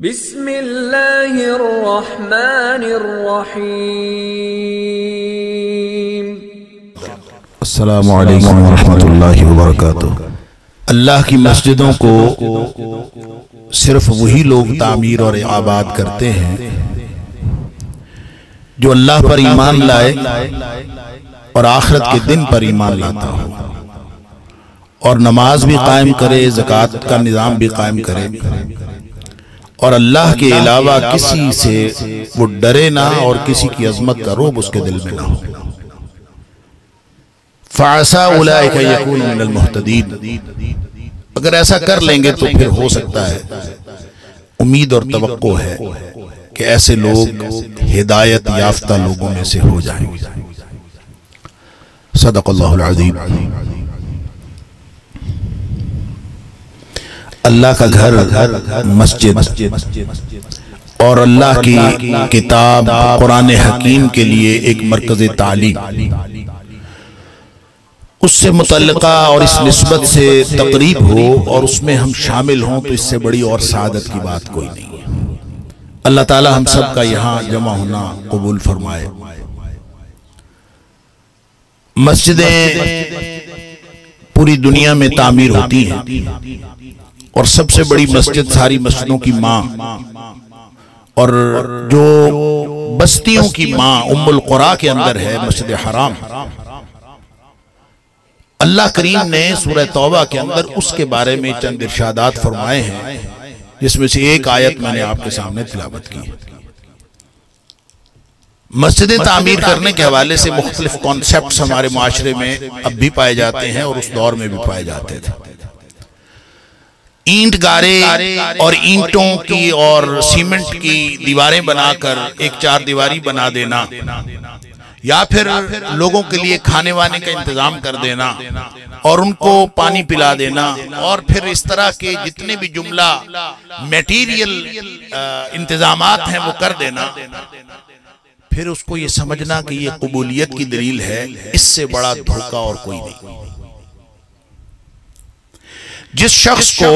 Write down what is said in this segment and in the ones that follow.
बिस्मिल्लाहिर्रहमानिर्रहीम। अस्सलामु अलैकुम वरहमतुल्लाहि वबरकातुह। अल्लाह की मस्जिदों को सिर्फ वही लोग तामीर और आबाद करते हैं जो अल्लाह पर ईमान लाए और आखिरत के दिन पर ईमान लाता हो और नमाज भी कायम करे, ज़कात का निज़ाम भी कायम करे और अल्लाह के अलावा किसी से वो डरे ना और किसी की अजमत का रोब उसके दिल में ना हो। फ़असा उलाइका यकूनु मिनल मुहतदीन। अगर ऐसा कर लेंगे तो फिर हो सकता है, उम्मीद और तवक्को है कि ऐसे लोग हिदायत याफ्ता लोगों में से हो जाएंगे। सदक़ल्लाहुल अज़ीम। अल्लाह का घर मस्जिद और अल्लाह की किताब कुरान हकीम के लिए एक मरकज़ तालीम, उससे मुतल्लिका और इस निस्बत से तकरीब हो और उसमें हम शामिल हों तो इससे बड़ी और सादत की बात कोई नहीं है। अल्लाह ताला हम सब का यहाँ जमा होना कबूल फरमाए। मस्जिदें पूरी दुनिया में तामीर होती हैं और सबसे बड़ी मस्जिद सारी मस्जिदों की माँ और जो बस्तियों की माँ उम्मुल कुरा के अंदर है मस्जिद हराम। अल्लाह करीम ने सूरह तौबा के अंदर उसके बारे में चंद इरशादात फरमाए हैं, जिसमें से एक आयत मैंने आपके सामने तिलावत की है। मस्जिदें तामीर करने के हवाले से मुख्तलिफ कॉन्सेप्ट्स हमारे माशरे में अब भी पाए जाते हैं और उस दौर में भी पाए जाते थे। ईंट गारे और ईंटों की और सीमेंट की दीवारें बनाकर एक चार दीवारी बना देना या फिर लोगों के लिए खाने वाने का इंतजाम कर देना और उनको पानी पिला देना और फिर इस तरह के जितने भी जुमला मटेरियल इंतजामात हैं वो कर देना, फिर उसको ये समझना कि ये कबूलियत की दलील है, इससे बड़ा धोखा और कोई नहीं। जिस शख्स को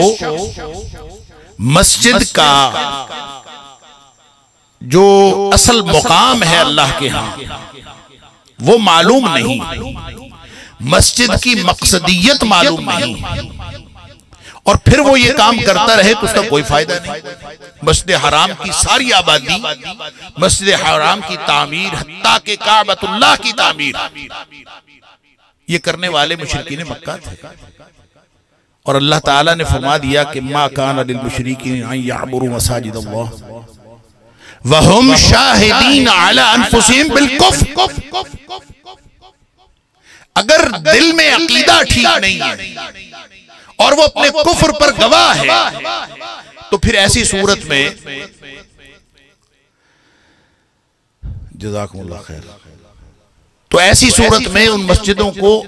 मस्जिद का जो असल मुकाम है अल्लाह के यहाँ वो मालूम नहीं, मस्जिद की मकसदियत मालूम नहीं और फिर वो ये काम करता रहे तो उसका कोई फायदा नहीं। मस्जिद हराम की सारी आबादी, मस्जिद हराम की तामीर, हत्ता के काबतुल्लाह की तामीर, ये करने वाले मुशरिकीन मक्का थे और अल्लाह ताला ने फरमा दिया कि मा कान लिल मुशरिकीन अन यअमुरु मसाजिद अल्लाह व हुम शाहिदीन अला अनफुसिहिम बिल कुफ्र। अगर दिल में अकीदा ठीक नहीं है और वो अपने कुफ्र पर गवाह है तो फिर ऐसी सूरत में जज़ाकुमुल्लाह खैर, तो ऐसी सूरत में उन मस्जिदों को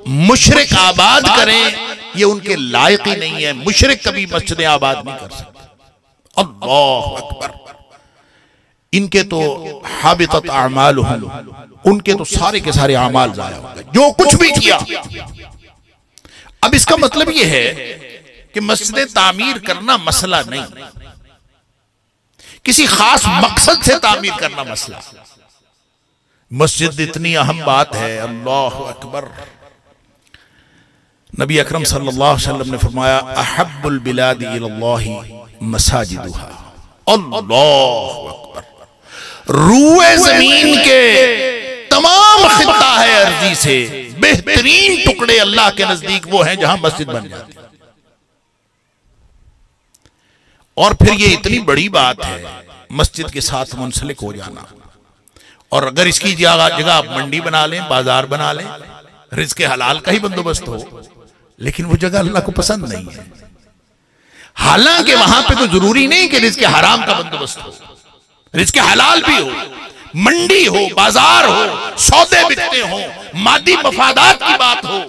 मुशरिक आबाद करें ये उनके लायक ही नहीं है। मुशरिक कभी मस्जिदें आबाद नहीं कर सकते। अल्लाह अकबर। इनके तो हाबितत अमालुहुम, उनके तो सारे के सारे अमाल जाया हो गए जो कुछ भी किया। अब इसका मतलब यह है कि मस्जिदें तामीर करना मसला नहीं, किसी खास मकसद से तामीर करना मसला। मस्जिद इतनी अहम बात है। अल्लाह अकबर। नबी अकरम सल्लल्लाहु अलैहि वसल्लम ने फरमाया अहब्बुल बिलादी इलल्लाहि मसाजिदुहा। अल्लाह अकबर। रूए जमीन के तमाम खित्ता है अर्जी से बेहतरीन टुकड़े अल्लाह के नजदीक वो हैं जहां मस्जिद बन जाती है। और फिर ये इतनी बड़ी बात है मस्जिद के साथ मुंसलिक हो जाना। और अगर इसकी जगह आप मंडी बना लें, बाजार बना लें, रिज़्क़ हलाल का ही बंदोबस्त हो, लेकिन वो जगह अल्लाह को पसंद नहीं है। हालांकि वहां पे तो जरूरी नहीं कि रिज़्क़ हराम का बंदोबस्त हो, रिज़्क़ हलाल भी हो, मंडी हो, बाजार हो, सौदे बिकते हो, मादी मफादात की बात हो।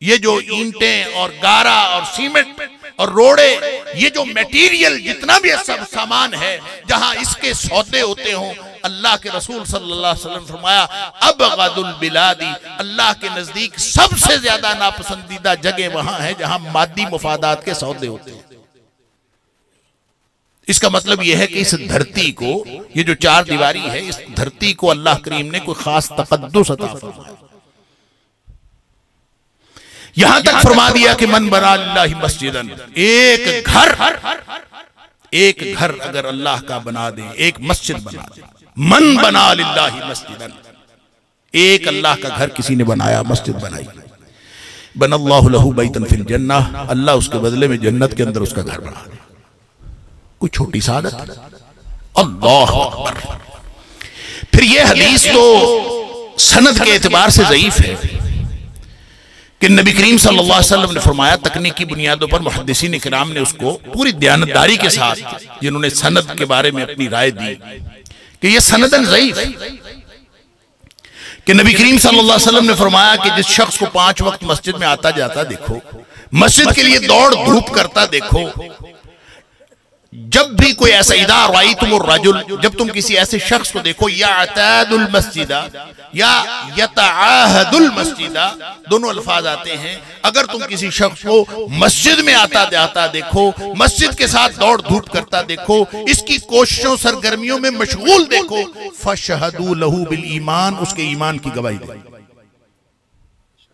ये जो ईंटें और गारा और सीमेंट और रोड़े, ये जो मटेरियल जितना भी सब सामान है, जहां इसके सौदे होते हों, अल्लाह के रसूल सल्लल्लाहु अलैहि वसल्लम फरमाया अबगदुल बिलादी, अल्लाह के नजदीक सबसे ज्यादा नापसंदीदा जगह वहां है जहां मादी मुफादात के सौदे होते हैं। इसका मतलब यह है कि इस धरती को, ये जो चार दीवारी है, इस धरती को अल्लाह करीम ने कोई खास तकद्दुस अता फरमाया। यहां तक फरमा दिया कि मन बना लिल्लाहि मस्जिदन, एक घर अगर अल्लाह का बना दे, एक मस्जिद बना दे, मन बना लिल्लाहि मस्जिदन, एक अल्लाह का घर किसी ने बनाया, मस्जिद बनाई, बनल्लाहु लहू बैतन फिल जन्नह, अल्लाह उसके बदले में जन्नत के अंदर उसका घर बना दे। कोई छोटी सादत? अल्लाह अकबर। फिर यह हदीस तो सनद के एतबार से ज़ईफ है कि नबी करीम सल्लल्लाहु अलैहि वसल्लम ने फरमाया, तकनीकी बुनियादों पर मुहद्दिसीन किराम ने उसको पूरी दयानतदारी के साथ, जिन्होंने सनद के बारे में अपनी राय दी कि यह सनदन ज़ईफ, कि नबी करीम सल्लल्लाहु अलैहि वसल्लम ने फरमाया कि जिस शख्स को 5 वक्त मस्जिद में आता जाता देखो, मस्जिद के लिए दौड़ धूप करता देखो, जब भी कोई ऐसा इदार आई तुम रजुल, जब तुम किसी ऐसे शख्स को देखो, या अतादुल मस्जिदा या यताअहदुल मस्जिदा, दोनों अल्फाज आते हैं, अगर तुम किसी शख्स को मस्जिद में आता जाता देखो, मस्जिद के साथ दौड़ धूप करता देखो, इसकी कोशिशों सरगर्मियों में मशगूल देखो, फशहदू लहू बिल ईमान, उसके ईमान की गवाही दो।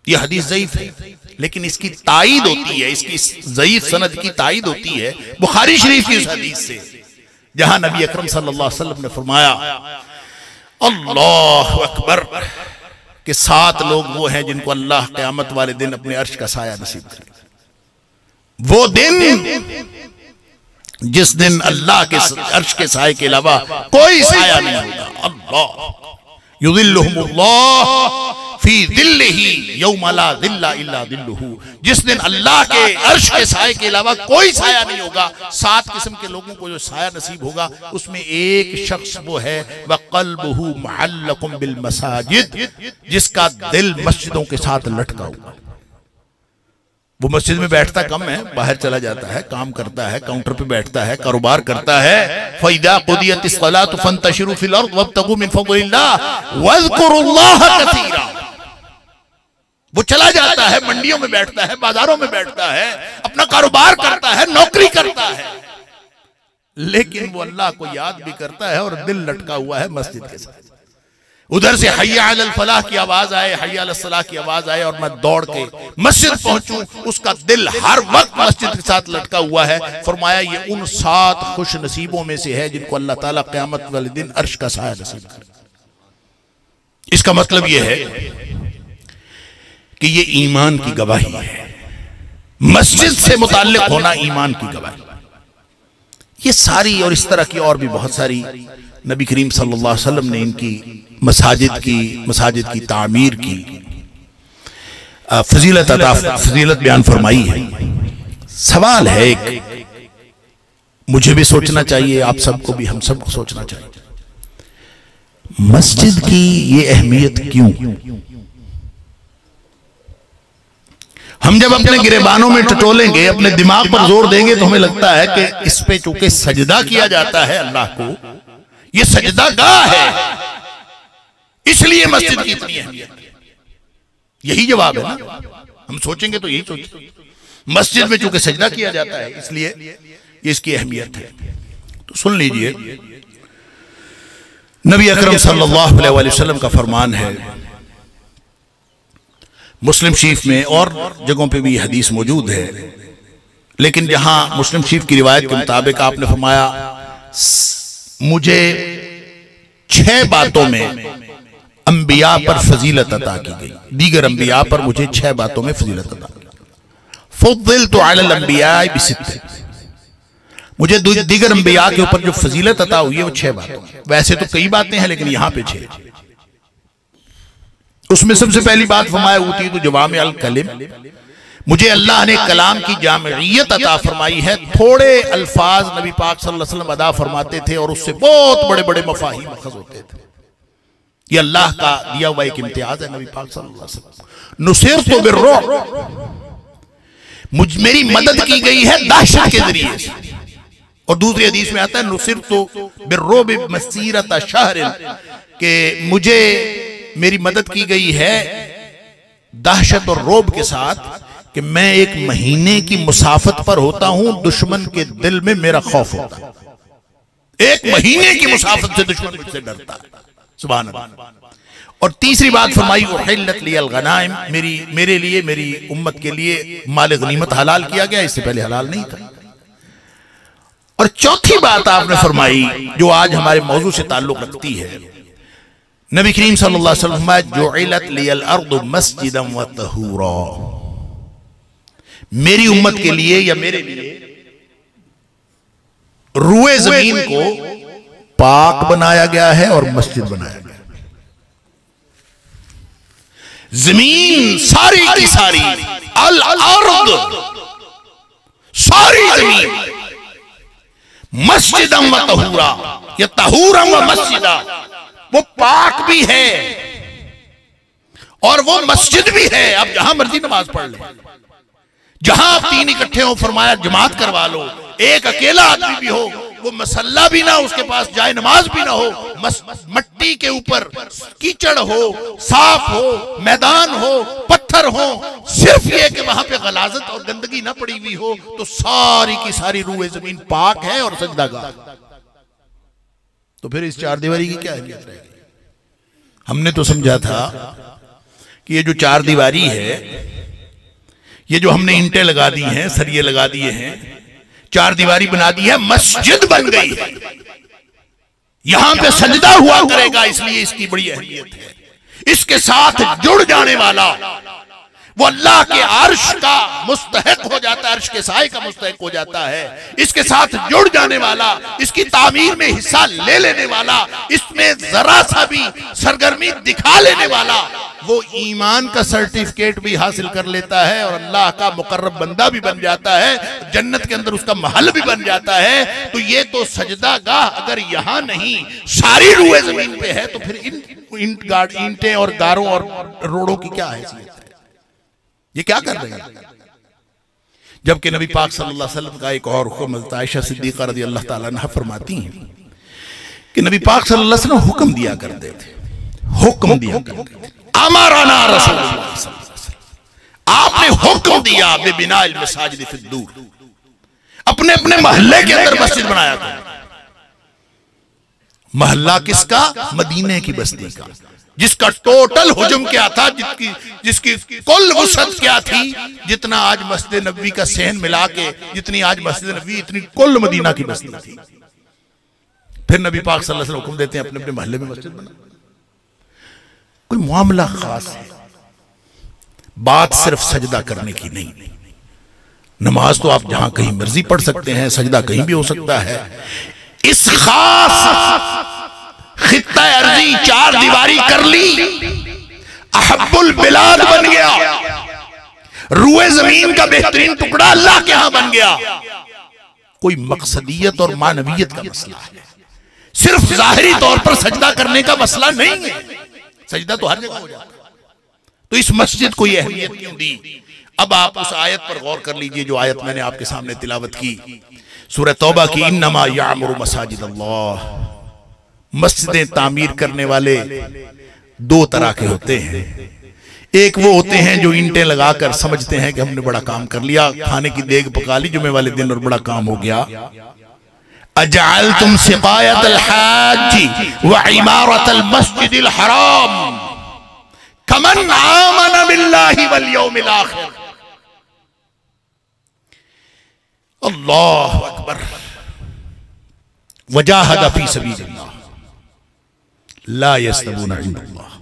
यह हदीस ज़ईफ है, लेकिन इसकी ताईद होती है, इसकी ज़ईफ सनद की ताईद होती है बुखारी शरीफ की उस हदीस से, जहां नबी अकरम सल्लल्लाहु अलैहि वसल्लम ने फरमाया, अल्लाह अकबर, कि 7 लोग वो हैं जिनको अल्लाह क़यामत वाले दिन अपने अर्श का साया नसीब करेगा। वो दिन जिस दिन अल्लाह के अर्श के साए के अलावा कोई साया नहीं होगा। अल्लाह युज़िल्लुहुमुल्लाह फी दिल्लिही यौमा ला दिल्ला इल्ला दिल्लुहु, जिस दिन अल्लाह के अर्श के साए के अलावा कोई साया नहीं होगा। 7 किस्म के लोगों को जो साया नसीब होगा, उसमें एक शख्स वो है, व क़ल्बुहु मुअल्लक़ुम बिल मसाजिद, जिसका दिल मस्जिदों के साथ लटका हुआ। वो मस्जिद में बैठता कम है, बाहर चला जाता है, काम करता है, काउंटर पे बैठता है, कारोबार करता है। फ़इज़ा क़ुदियतिस सलातु फंतशिरू फिल अर्ज़ वब्तगू मिन फ़ज़लिल्लाह वज़्कुरुल्लाह कसीरा। वो चला जाता है, मंडियों में बैठता है, बाजारों में बैठता है, अपना कारोबार करता है, नौकरी करता है, लेकिन वो अल्लाह को याद भी करता है और दिल लटका हुआ है मस्जिद के साथ। उधर से हय्या अलल फलाह की आवाज आए, हय्या अलस सलाह की आवाज आए और मैं दौड़ के मस्जिद पहुंचूं, उसका दिल हर वक्त मस्जिद के साथ लटका हुआ है। फरमाया ये उन 7 खुश नसीबों में से है जिनको अल्लाह ताला क़यामत वाले दिन अर्श का साया नसीब करे। इसका मतलब यह है कि ये ईमान की गवाही है, मस्जिद से मुताल्लिक होना ईमान की गवाही। ये सारी और इस तरह की और भी बहुत सारी नबी करीम सल्लल्लाहु अलैहि वसल्लम ने इनकी मसाजिद की तामीर की फजीलत बयान फरमाई है। सवाल है एक, मुझे भी सोचना चाहिए, आप सबको भी, हम सबको सोचना चाहिए, मस्जिद की ये अहमियत क्यों? हम जब अपने गिरेबानों में टटोलेंगे, अपने दिमाग पर जोर देंगे, तो हमें लगता है कि इस पे चूंकि सजदा किया जाता है अल्लाह को, ये सजदा गाह है, इसलिए मस्जिद की इतनी अहमियत है। यही जवाब है ना? हम सोचेंगे तो यही सोचेंगे, मस्जिद में चूंकि सजदा किया जाता है इसलिए ये इसकी अहमियत है। तो सुन लीजिए, नबी अकरम सल्लल्लाहु अलैहि वसल्लम का फरमान है, मुस्लिम शरीफ में और जगहों पे भी ये हदीस मौजूद है, लेकिन जहां मुस्लिम शरीफ की रिवायत के मुताबिक आपने फरमाया, मुझे 6 बातों में अंबिया पर फजीलत अता की गई, दीगर अंबिया पर मुझे 6 बातों में फजीलत अता की गई। फुद्दिलतु अलल अंबिया बिसित्त, मुझे दीगर अंबिया के ऊपर जो फजीलत अता हुई है वो 6 बातों। वैसे तो कई बातें हैं, लेकिन यहां पे 6। उसमें सबसे पहली बात फरमाया, ऊती तो जवामे अल कलिम, मुझे अल्लाह ने कलाम की जामियत अता फरमाई है। थोड़े अल्फाज नबी पाक सल्लल्लाहु अलैहि वसल्लम अदा फरमाते थे और उससे बहुत बड़े बड़े मफाहिम अखज़ होते थे। ये अल्लाह का दिया हुआ एक इम्तियाज है। नबी पाक सल्लल्लाहु अलैहि वसल्लम, नुसिरतु बिर्रुअब, मेरी मदद की गई है दहशत के जरिए से। और दूसरी हदीस में आता है, नुसिरतु बिर्रुअब मसीरत शहर, के मुझे मेरी मदद की गई है दहशत और रोब के साथ कि मैं 1 महीने की मुसाफत पर होता हूं, दुश्मन के दिल में मेरा खौफ होता है। एक महीने की मुसाफत से दुश्मन मुझसे डरता है। सुभान अल्लाह। और तीसरी बात फरमाई, उहिल्लत लियल गनाइम, मेरे लिए, मेरी उम्मत के लिए माल गनीमत हलाल किया गया, इससे पहले हलाल नहीं था। और चौथी बात आपने फरमाई जो आज हमारे मौजू से ताल्लुक रखती है, नबी करीम सल्लल्लाहु अलैहि वसल्लम जुइलत लियल अर्दु मस्जिदन व तहूरा, मेरी उम्मत के लिए या मेरे लिए रुए जमीन को पाक बनाया गया है और मस्जिद बनाया गया। जमीन सारी की सारी, अल अर्द, सारी जमीन, मस्जिदम व तहूरा, या तहूरम व मस्जिदा, वो पाक भी है और वो मस्जिद भी है। आप जहां मर्जी नमाज पढ़ ले, जहां आप तीन इकट्ठे हो, फरमाया जमात करवा लो। एक अकेला आदमी भी हो, वो मसल्ला भी ना, उसके पास जाए नमाज भी ना हो, मट्टी के ऊपर कीचड़ हो, साफ हो, मैदान हो, पत्थर हो, सिर्फ ये कि वहां पे गलाजत और गंदगी ना पड़ी हुई हो, तो सारी की सारी रूए जमीन पाक है और सजदागाह। तो फिर इस चार दीवारी की क्या अहमियत रहेगी? हमने तो समझा था कि ये जो चार दीवारी है, ये जो हमने ईंटें लगा दी हैं, सरिये लगा दिए हैं, चार दीवारी बना दी है, मस्जिद बन गई है। यहां पे सजदा हुआ करेगा, इसलिए इसकी बड़ी अहमियत है। इसके साथ जुड़ जाने वाला वो अल्लाह के अर्श का मुस्तहक हो जाता है, अर्श के साए का मुस्तहक हो जाता है। इसके साथ जुड़ जाने वाला, इसकी तामीर में हिस्सा ले लेने वाला, इसमें जरा सा भी सरगर्मी दिखा लेने वाला, वो ईमान का सर्टिफिकेट भी हासिल कर लेता है और अल्लाह का मुकर्रब बंदा भी बन जाता है, जन्नत के अंदर उसका महल भी बन जाता है। तो ये तो सजदा गाह अगर यहां नहीं, सारी रूए जमीन पे है, तो फिर ईंटें और गारों और रोड़ों की क्या हैसियत है? ये क्या कर रहे हैं? जबकि नबी पाक सल्लल्लाहु अलैहि वसल्लम का एक और हुक्म आयशा सिद्दीक़ा रज़ी अल्लाह ताला अन्हा फरमाती हैं कि नबी पाक सल्लल्लाहु अलैहि वसल्लम हुक्म दिया करते थे, हुक्म दिया करते थे, अमरना रसूलुल्लाह सल्लल्लाहु अलैहि वसल्लम, आपने हुक्म दिया बिबिनाइल मसाजिद फिद्दूर, अपने अपने मोहल्ले के अंदर मस्जिद बनाया था। मोहल्ला किसका? मदीने की बस्ती का, जिसका टोटल हुजम क्या था, जिसकी कुल वसअत क्या थी, जितना आज मस्जिद नबवी का सहन मिला के जितनी आज मस्जिद नबवी, इतनी कुल मदीना की बस्ती थी। फिर नबी पाक सल्लल्लाहु अलैहि वसल्लम हुक्म देते हैं अपने अपने मोहल्ले में मस्जिद बना। कोई मामला खास है, बात सिर्फ सजदा करने की नहीं। नमाज तो आप जहां कहीं मर्जी पढ़ सकते हैं, सजदा कहीं भी हो सकता है। इस खास खित्ता अर्जी चार दीवारी कर ली, अहब्बुल बिलाद बन गया, रूए जमीन का बेहतरीन टुकड़ा अल्लाह के यहां बन गया। कोई मकसदियत और मानवियत का मसला है, सिर्फ जाहिरी तौर पर सजदा करने का मसला नहीं है। सजदा तो हर जगह हो जाता है। तो इस मस्जिद को यह अहमियत क्यों दी? अब आप उस आयत पर गौर कर लीजिए जो आयत मैंने आपके सामने तिलावत की, सूरह तौबा की, इन्नमा यामुरु मसाजिद अल्लाह। मस्जिदें तामीर करने वाले दो तरह के होते हैं। एक वो होते हैं जो ईंटें लगाकर समझते हैं कि हमने बड़ा काम कर लिया, खाने की देग पका ली जुमे वाले दिन और बड़ा काम हो गया। अजअलतुम सिकायतल हाजी व इमारतल मस्जिदिल हराम कमन आमन बिल्लाहि वल यौमिल आखिर। अल्लाहु अकबर। वजाहद फी सबीलिल्लाह ला यस्तबूना इंदल्लाह।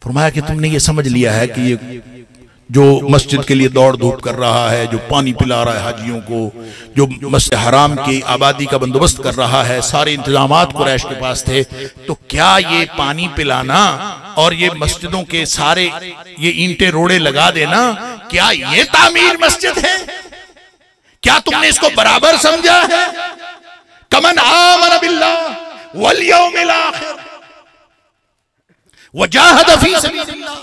फरमाया कि तुमने ये समझ लिया है कि ये जो मस्जिद के लिए दौड़ धूप कर रहा है, जो पानी पिला रहा है हाजियों को, जो मस्जिद हराम की आबादी का बंदोबस्त कर रहा है, सारे इंतजामात कुरैश के पास थे, तो क्या ये पानी पिलाना और ये मस्जिदों के सारे ये ईंटें रोड़े लगा देना, क्या ये तामीर मस्जिद है? क्या तुमने इसको बराबर समझा है? कमन आमन बिल्लाह वल यौमिल आखिर वजाहद फी सबीलिल्लाह,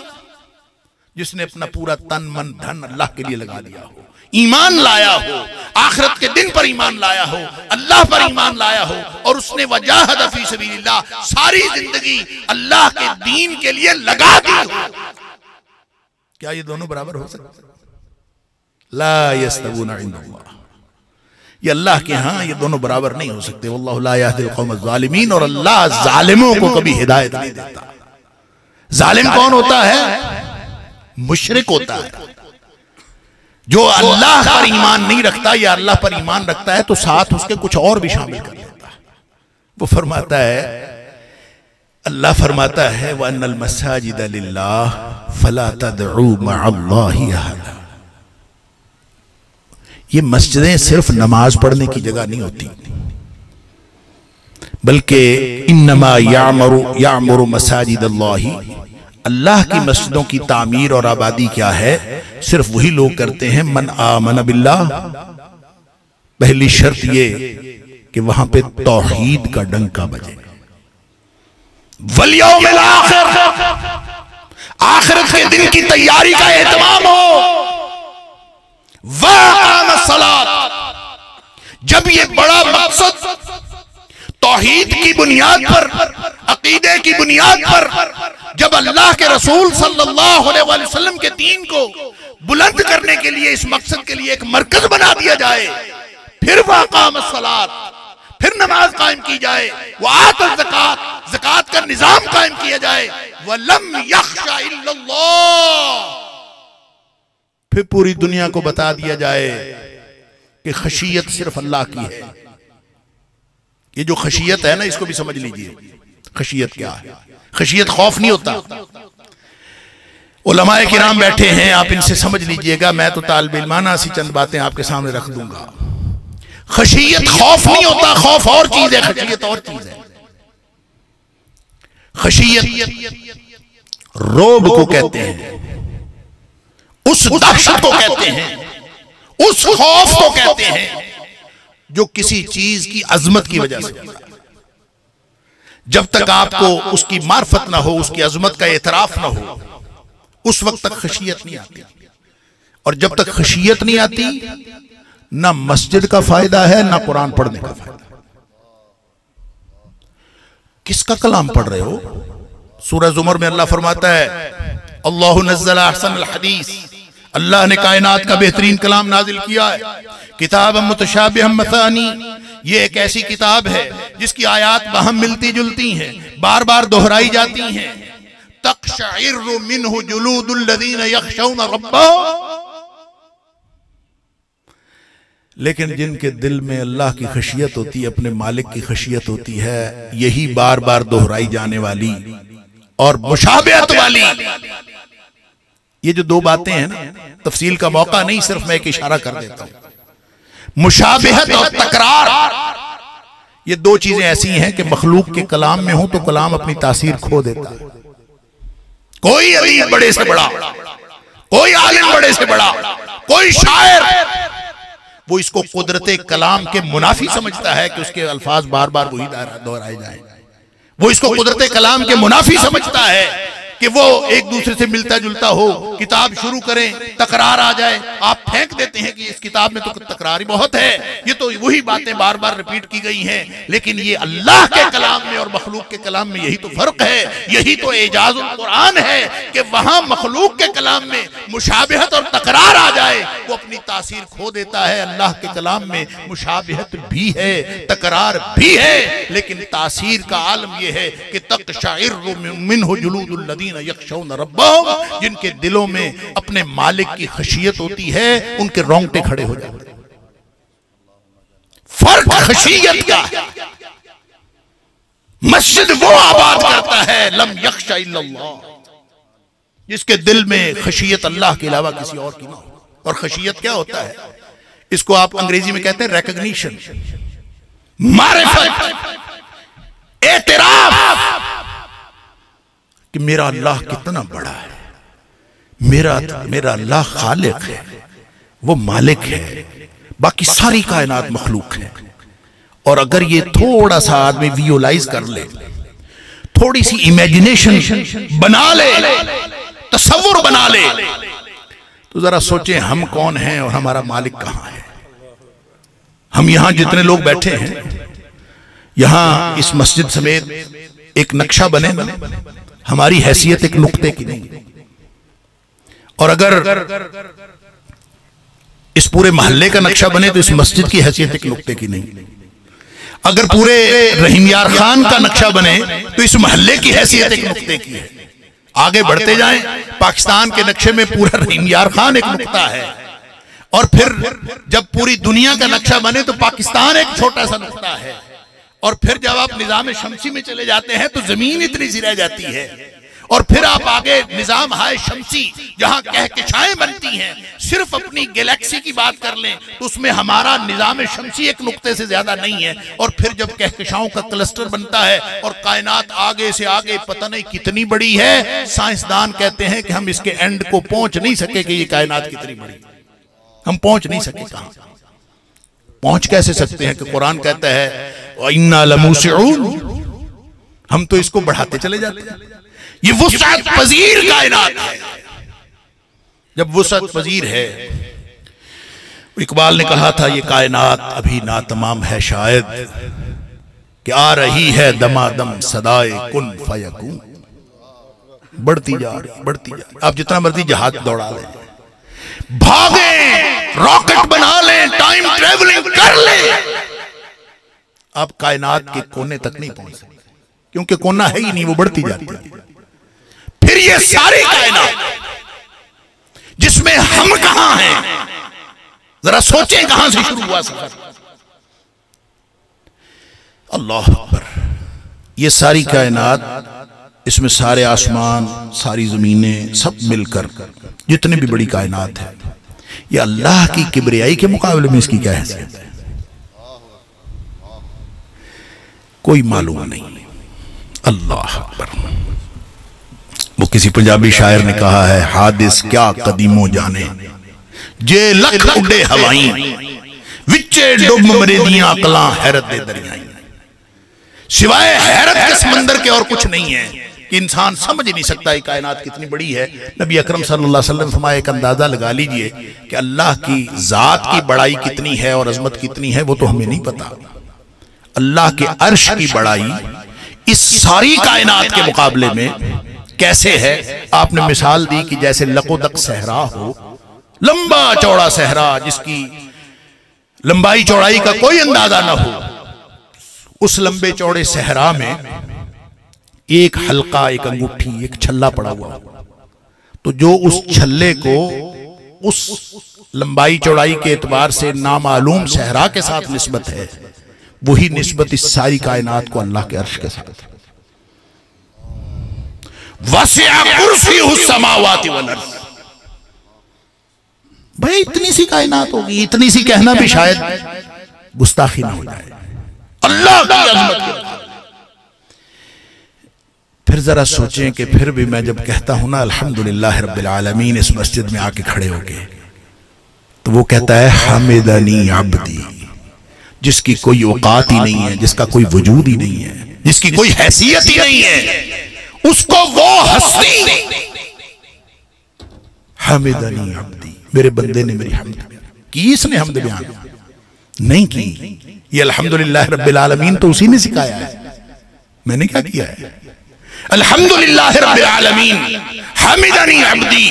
जिसने अपना पूरा तन मन धन अल्लाह के लिए लगा दिया हो, ईमान लाया हो, आखिरत के दिन पर ईमान लाया हो, अल्लाह पर ईमान लाया हो, और उसने वजाहद फी सबीलिल्लाह सारी जिंदगी अल्लाह के दीन के लिए लगा दी हो। क्या ये दोनों बराबर हो सकते? ला यस्तवूना इंदल्लाह। ये अल्लाह के यहाँ ये दोनों बराबर नहीं हो सकते। वल्लाहु ला यहदिल कौमज़ ज़ालिमीन, और अल्लाह जालिमों को कभी हिदायत नहीं देता। जालिम कौन होता है? मुशरिक होता है। जो अल्लाह पर ईमान नहीं रखता या अल्लाह पर ईमान रखता है तो साथ उसके कुछ और भी शामिल कर लेता है। वो फरमाता है, अल्लाह फरमाता है व अन्नल मसाजिद लिल्लाह फला तदउ मअल्लाहि अहदा। ये मस्जिदें सिर्फ नमाज पढ़ने की जगह नहीं होती, बल्कि इन्नमा यामुरु मसाजिद अल्लाहि, अल्लाह की मस्जिदों की तामीर और आबादी क्या है? सिर्फ वही लोग करते हैं मन आमन बिल्लाह। पहली शर्त ये कि वहां पे तौहीद का डंका बजे, वल यौमिल आखिर, आखिरत के दिन की तैयारी का एहतमाम हो, व अक़ामस सलात। जब ये बड़ा मकसद तौहीद की बुनियाद पर, अकीदे की बुनियाद पर, जब अल्लाह के रसूल सल्लल्लाहु अलैहि वसल्लम के दीन को बुलंद करने के लिए, इस मकसद के लिए एक मरकज बना दिया जाए, फिर वक़ामस सलात, फिर नमाज कायम की जाए, वआतज़ ज़कात, ज़कात का निजाम कायम किया जाए, वलम यख्शा इल्लल्लाह, फिर पूरी दुनिया को बता दिया जाए कि खशियत सिर्फ अल्लाह की है। ये जो खशियत है ना, इसको भी समझ लीजिए, खशियत क्या है? खशियत खौफ नहीं होता। उलमाए किराम बैठे हैं, आप इनसे समझ लीजिएगा, मैं तो तालिब इल्माना सी चंद बातें आपके सामने रख दूंगा। खशियत खौफ नहीं होता, खौफ और चीज है, खशियत और चीज है। खशियत रोब को कहते हैं, उस दहशत को कहते हैं, उस खौफ को कहते हैं जो किसी चीज की अजमत की वजह से होता है। जब तक आपको उसकी मार्फत ना हो, उसकी अजमत का एतराफ ना हो, उस वक्त तक खशियत नहीं आती। और जब तक खशियत नहीं आती, ना मस्जिद का फायदा है, ना कुरान पढ़ने का फायदा। किसका कलाम पढ़ रहे हो? सूरह ज़ुमर में अल्लाह फरमाता है, अल्लाहु नज़्ज़ल अहसनल हदीस, अल्लाह ने कायनात का बेहतरीन कलाम नाजिल किया है। किताबम मुतशाबिहम मसानी, ये एक ऐसी किताब है जिसकी आयात बाहम मिलती जुलती हैं, बार बार दोहराई जाती हैं। तक़शइरु मिन्हु जुलूदुल लज़ीना यख़शौना रब्बहुम, लेकिन जिनके दिल में अल्लाह की खशियत होती है, अपने मालिक की खशियत होती है, यही बार बार दोहराई जाने वाली और मुशाबिहत वाली, ये जो दो बातें हैं ना, तफसील का मौका नहीं, सिर्फ मैं एक इशारा कर देता हूं। मुशाबिहत और तकरार, ये दो चीजें ऐसी हैं कि मखलूक के कलाम में हो तो कलाम अपनी तासीर खो देता है। कोई अदीब बड़े से बड़ा, कोई आलिम बड़े से बड़ा, कोई शायर, वो इसको कुदरते कलाम के मुनाफी समझता है कि उसके अल्फाज बार बार वही दोहराए जाए। वो इसको कुदरते कलाम के मुनाफी समझता है कि वो एक दूसरे से मिलता जुलता हो, किताब शुरू करें तकरार आ जाए, आप फेंक देते हैं कि इस किताब में तो तकरार ही बहुत है, ये तो वही बातें बार बार रिपीट की गई हैं। लेकिन ये अल्लाह के कलाम में और मखलूक के कलाम में यही तो फर्क है, यही तो एजाजुल कुरान है कि वहां मखलूक के कलाम में मुशाबिहत और तकरार आ जाए, वो अपनी तासीर खो देता है। अल्लाह के कलाम में मुशाबिहत भी है, तकरार भी है, लेकिन तासीर का आलम यह है कि तक़शइरु मिन्हु जुलूदुल लज़ीना यख़शौना रब्बहुम, जिनके दिलों में अपने मालिक की खशियत होती है, उनके रोंगटे खड़े हो जाते हैं। फर्क खशियत का, मस्जिद वो आबाद करता है लम यख़शा इल्लल्लाह, जिसके दिल में खशियत अल्लाह के अलावा किसी और की ना हो। और खशियत क्या होता है? इसको आप अंग्रेजी में कहते हैं रिकॉग्निशन, मारिफत, एतराफ कि मेरा अल्लाह कितना बड़ा है, मेरा अल्लाह खालिक है, वो मालिक है, बाकी सारी कायनात मखलूक है। और अगर ये थोड़ा सा आदमी विजुअलाइज कर ले, थोड़ी सी इमेजिनेशन बना ले, तसव्वुर बना ले, तो जरा सोचें हम कौन हैं और हमारा मालिक कहां है। हम यहां जितने लोग बैठे हैं, यहां इस मस्जिद समेत एक नक्शा बने, हमारी हैसियत एक नुक्ते की नहीं। और अगर इस पूरे मोहल्ले का नक्शा बने तो इस मस्जिद की हैसियत एक नुक्ते की नहीं। अगर पूरे रहीम यार खान का नक्शा बने तो इस मोहल्ले की हैसियत एक नुक्ते की है। आगे बढ़ते जाएं, पाकिस्तान के नक्शे में पूरा रहीम यार खान एक नुक्ता है, और फिर जब पूरी दुनिया का नक्शा बने तो पाकिस्तान एक छोटा सा नुक्ता है, और फिर जब आप निजाम शमसी में चले जाते हैं तो जमीन इतनी सी रह जाती है, और फिर आप आगे निजाम हाय शमसी जहां कहकशाएं बनती हैं, सिर्फ अपनी गैलेक्सी की बात कर लें तो उसमें हमारा निजाम शमसी एक नुक्ते से ज्यादा नहीं है, और फिर जब कहकशाओं का क्लस्टर बनता है और कायनात आगे से आगे पता नहीं कितनी बड़ी है, साइंसदान कहते हैं कि हम इसके एंड को पहुंच नहीं सके कि ये कायनात कितनी बड़ी, हम पहुंच नहीं सके। कहां पहुंच कैसे सकते हैं कि कुरान कहता है इन्ना लमूसिऊन, हम तो इसको बढ़ाते चले जाते हैं। ये वुसअत पजीर कायनात है। जब वुसअत पजीर है, इकबाल ने कहा था ये कायनात अभी नातमाम है शायद, कि आ रही है दमादम सदाए कुन फयकून, बढ़ती जा रही बढ़ती जा रही। आप जितना मर्जी जहाज दौड़ा लें, भागें, रॉकेट बना लें, टाइम ट्रेवलिंग कर लें, आप कायनात के कोने तक नहीं पहुंच सकते, क्योंकि कोना है ही नहीं, वो बढ़ती जाती है। फिर ये सारी कायनात जिसमें हम कहां हैं, जरा सोचें कहां से शुरू हुआ सफर। अल्लाह अकबर। ये सारी कायनात, इसमें सारे आसमान, सारी जमीनें, सब मिलकर जितनी भी बड़ी कायनात है, ये अल्लाह की किबरियाई के मुकाबले में इसकी क्या हैसियत है, कोई मालूम नहीं। अल्लाह अकबर। वो किसी पंजाबी शायर ने कहा है, हादिस क्या कदीमों जाने जे लख उड़े हवाई, विच्चे डुब मरे दियां अकलां हैरत दे दरियाई। सिवाय हैरत के समंदर के और कुछ नहीं है कि इंसान समझ ही नहीं सकता ये कायनात कितनी बड़ी है। नबी अकरम सल्लल्लाहु अलैहि वसल्लम फरमाया, एक अंदाजा लगा लीजिए कि अल्लाह की जात की बड़ाई कितनी है और अजमत कितनी है, वो तो हमें नहीं पता। अल्लाह के अर्श की बड़ाई इस सारी कायनात के मुकाबले में कैसे है। आपने मिसाल दी कि जैसे लकोदक सहरा हो, लंबा चौड़ा सहरा जिसकी लंबाई चौड़ाई का कोई अंदाजा ना हो, उस लंबे चौड़े सहरा में एक हल्का, एक अंगूठी, एक छल्ला पड़ा हुआ, तो जो उस छल्ले को उस लंबाई चौड़ाई के एतबार से नामालूम सहरा के साथ निस्बत है, वही निस्बत इस सारी कायनात को अल्लाह के अर्श के साथ। वसिअ कुर्सियुहु समावाति वल अर्ज़। भाई इतनी सी कायनात होगी, इतनी सी कहना भी शायद गुस्ताखी ना हो जाए अल्लाह की अज़मत के। फिर जरा सोचें कि फिर भी मैं जब कहता हूं ना अल्हम्दुलिल्लाह रब्बिल आलमीन इस मस्जिद में आके खड़े होके, तो वो कहता है हमिदनी अब्दी, जिसकी कोई औकात ही नहीं है, जिसका कोई वजूद ही नहीं है, जिसकी कोई हैसियत ही नहीं है, उसको वो हस्ती हमिदनी अब्दी, मेरे बंदे ने मेरी हम्द की। इसने हम्द बयान नहीं की, ये अल्हम्दुलिल्लाह रब्बिल आलमीन तो उसी ने सिखाया है, मैंने क्या किया है। अल्हम्दुलिल्लाह रब्बिल आलमीन हमिदनी अब्दी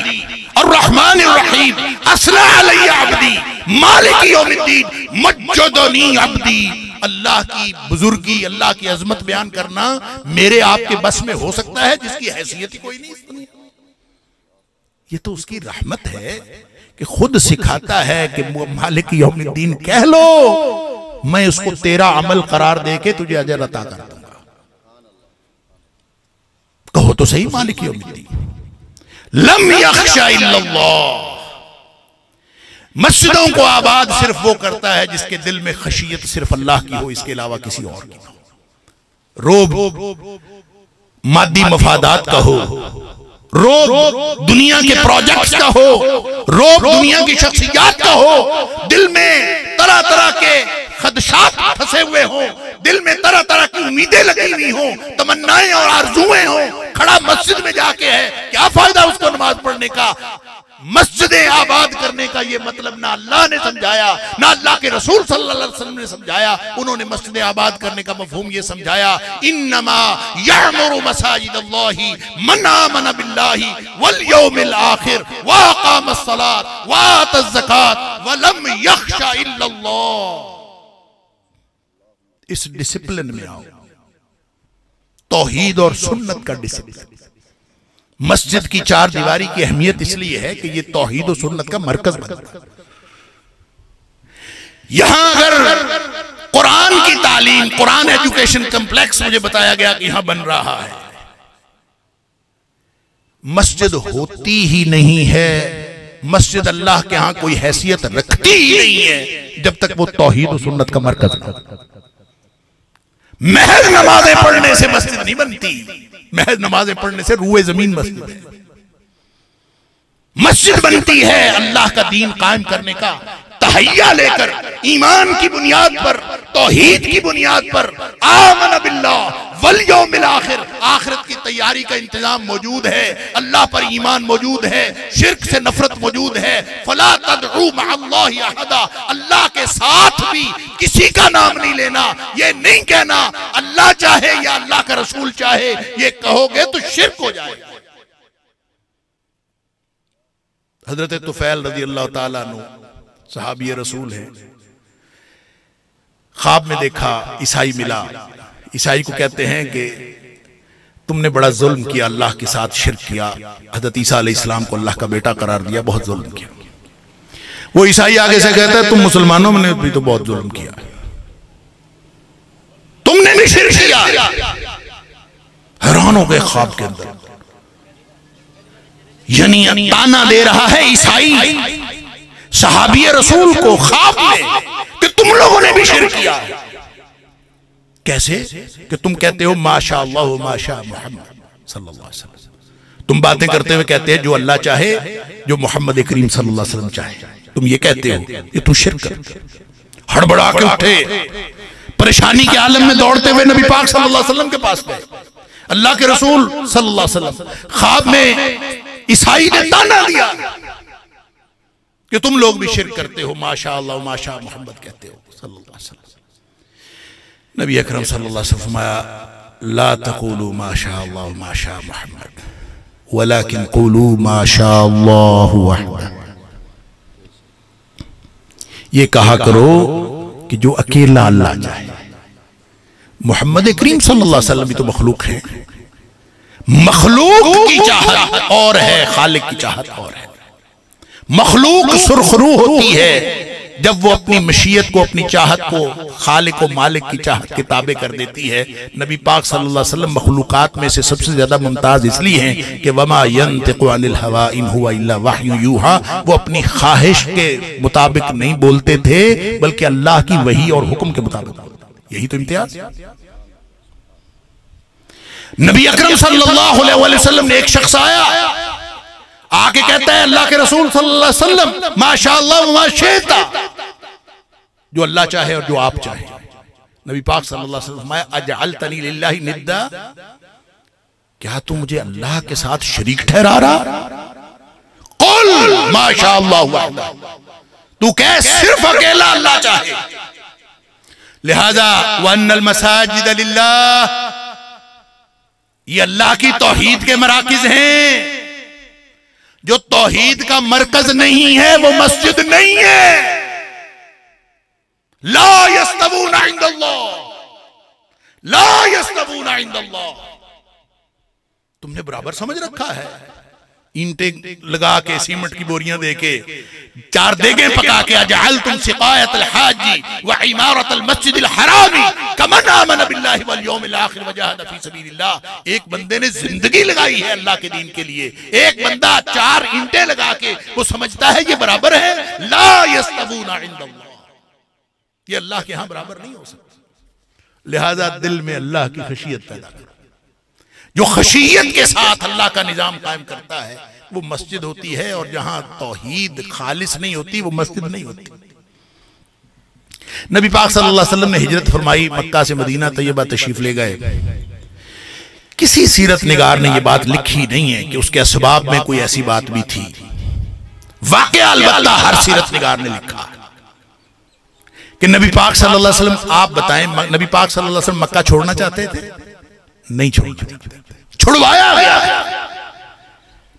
अर्रहमानिर रहीम असना अलैया अब्दी मालिक यौमिद्दीन मज्जदनी अब्दी। अल्लाह की बुजुर्गी, अल्लाह की अजमत बयान करना मेरे आपके बस में हो सकता है जिसकी हैसियत ही कोई नहीं इस दुनिया में। ये तो उसकी रहमत है कि खुद सिखाता है कि मालिक यौमिद्दीन कह लो, मैं उसको तेरा अमल करार दे के तुझे अजर अता कर दूंगा। कहो तो सही मालिक यौमिद्दीन। लम यख्शा इल्लल्लाह। मस्जिदों को आबाद सिर्फ वो करता है जिसके दिल में खशियत सिर्फ अल्लाह की हो, इसके अलावा किसी और की ना हो। रोब मादी मफादात का हो, रोब दुनिया के प्रोजेक्ट्स का हो, रोब दुनिया की शख्सियात का हो, दिल में तरह तरह के खदशात फंसे हुए हो, दिल में तरह तरह की उम्मीदें लगी हुई हो, तमन्नाएं और आरजुएं हो, खड़ा मस्जिद में जाके है, क्या फायदा उसको नमाज पढ़ने का। मस्जिदें आबाद करने का ये मतलब ना अल्लाह ने समझाया, ना अल्लाह के रसूल सल्लल्लाहु अलैहि वसल्लम ने समझाया। उन्होंने मस्जिदें आबाद करने का मफहूम ये समझाया, इन्नमा यअमुरु मसाजिदल्लाहि मन आमन बिल्लाहि वल यौमिल आखिर व अक़ामस सलात व आतज़ ज़कात व लम यख्शा इल्लल्लाह। इस डिसिप्लिन में आओ, तौहीद और सुन्नत का डिसिप्लिन। मस्जिद की चार दीवारी की अहमियत इसलिए है कि यह तौहीद और सुन्नत का मरकज बनता है। यहां अगर कुरान की तालीम, कुरान एजुकेशन कम्प्लेक्स मुझे बताया गया कि यहां बन रहा है, मस्जिद होती ही नहीं है, मस्जिद अल्लाह के यहां कोई हैसियत रखती ही नहीं है जब तक वो तौहीद और सुन्नत का मरकज ना हो। महज नमाजें पढ़ने से मस्जिद नहीं बनती, महज नमाजें पढ़ने से रूए जमीन मस्जिद है। मस्जिद बनती है अल्लाह का दीन कायम करने का तहैया लेकर, ईमान की बुनियाद पर, तौहीद की बुनियाद पर, आमन बिल्लाह वल यौमिल आखिर, आखिरत की तैयारी का इंतजाम मौजूद है, अल्लाह पर ईमान मौजूद है, शिर्क से नफरत मौजूद है। फला तदउ मअल्लाहि अहदा, अल्लाह के साथ भी किसी का नाम नहीं लेना, ये नहीं कहना अल्लाह चाहे या अल्लाह का रसूल चाहे, ये कहोगे तो शिर्क हो जाएगा। हजरत तुफैल रज़ी अल्लाह ताला अन्हु सहाबी रसूल है, ख्वाब में देखा ईसाई मिला। ईसाई को कहते हैं कि तुमने बड़ा जुल्म किया, अल्लाह के साथ शिर्क किया, हजरत ईसा अलैहिस्सलाम को अल्लाह का बेटा करार दिया, बहुत जुल्म किया। वो ईसाई आगे से कहता है तुम मुसलमानों ने भी तो बहुत जुल्म किया, तुमने भी शिर्क किया। हैरान हो गए ख्वाब के अंदर, यानी ताना दे रहा है ईसाई सहाबी रसूल को ख्वाब में कि तुम लोगों ने भी शिर्क किया। कैसे कि तुम कहते हो माशा अल्लाह माशा मुहम्मद सल्लल्लाहु अलैहि वसल्लम, तुम बातें करते हुए कहते हैं जो अल्लाह चाहे, जो मोहम्मद करीम सल्लल्लाहु अलैहि वसल्लम चाहे, तुम ये कहते हो, ये तुम शिर्क करते हो। हड़बड़ा के उठे, परेशानी के आलम में दौड़ते हुए नबी पाक सल्लल्लाहु अलैहि वसल्लम के पास गए। अल्लाह के रसूल सल्लल्लाहु अलैहि वसल्लम, ख्वाब में ईसाई ने ताना दिया कि तुम लोग भी शिर्क करते हो, माशा अल्लाह माशा मोहम्मद कहते हो सल्लल्लाहु अलैहि वसल्लम। नबी अकरम सल्लल्लाहु अलैहि वसल्लम फरमाया ला तक़ूलू माशा अल्लाह माशा मोहम्मद वलाकिन क़ूलू माशा अल्लाह वहदा। ये कहा करो कि जो अकेला अल्लाह चाहे। मोहम्मद करीम सल्लल्लाहु अलैहि वसल्लम भी तो मखलूक है, मखलूक की चाहत और है, खालिक की चाहत और है। मखलूक सुरखरू होती है जब वो अपनी मशीयत को, अपनी चाहत को खालिक व मालिक की चाहत के ताबे कर देती है। नबी पाक सल्लल्लाहु अलैहि वसल्लम मखलूकात में से सबसे ज्यादा मुमताज इसलिए हैं कि वमा यंतिकु अनिल हवा इन हुवा इल्ला वहयु यूहा, वो अपनी ख्वाहिश के मुताबिक नहीं बोलते थे बल्कि अल्लाह की वही और हुक्म के मुताबिक। यही तो इम्तियाज। नबी अकरम सल्लल्लाहु अलैहि वसल्लम ने, एक शख्स आया आके कहता है अल्लाह के रसूल सल्लल्लाहु अलैहि वसल्लम माशाअल्लाह व माशिता, जो अल्लाह चाहे और जो आप चाहे। नबी पाक सल्लल्लाहु अलैहि वसल्लम अजअलतनी लिल्लाहि निद्दा, क्या तू मुझे अल्लाह के साथ शरीक ठहरा रहा? कुल माशाअल्लाह वहदा, तू कह सिर्फ अकेला अल्लाह चाहे। लिहाजा वन्नल मसाजिद लिल्लाह, ये अल्लाह की तौहीद के मराकिज हैं। जो तौहीद का मरकज नहीं है वो मस्जिद नहीं है। ला यस्तवूना इंदल्लाह, ला यस्तवूना इंदल्लाह, तुमने बराबर समझ रखा है। ईंटें लगा के, सीमेंट की बोरियां दे के, 4 देगें पका के, अजअलतुम सिकायतल हाजी व इमारतल मस्जिदिल हरामी कमन आमन बिल्लाहि वल यौमिल आखिर व जहाद फी सबीलिल्लाह। एक बंदे ने जिंदगी लगाई है अल्लाह के दीन के लिए, एक बंदा 4 ईंटें लगा के वो समझता है ये बराबर है। ला यस्तवूना इंदल्लाह, ये अल्लाह के यहां बराबर नहीं हो सकता। लिहाजा दिल में अल्लाह की खशियत पैदा करो। जो खशियत के साथ अल्लाह का निजाम कायम करता है वो मस्जिद होती है, और जहां तौहीद खालिस नहीं होती वो मस्जिद नहीं होती। नबी पाक सल्लल्लाहु अलैहि वसल्लम ने हिजरत फरमाई, मक्का से मदीना तैयबा तशरीफ ले गए। किसी सीरत निगार ने यह बात लिखी नहीं है कि उसके असबाब में कोई ऐसी बात भी थी। वाकया अलबत्ता हर सीरत निगार ने लिखा कि नबी पाक सल्लल्लाहु अलैहि वसल्लम, आप बताएं, नबी पाक सल्लल्लाहु अलैहि वसल्लम मक्का छोड़ना चाहते थे? नहीं छोड़ना, छुड़वाया गया।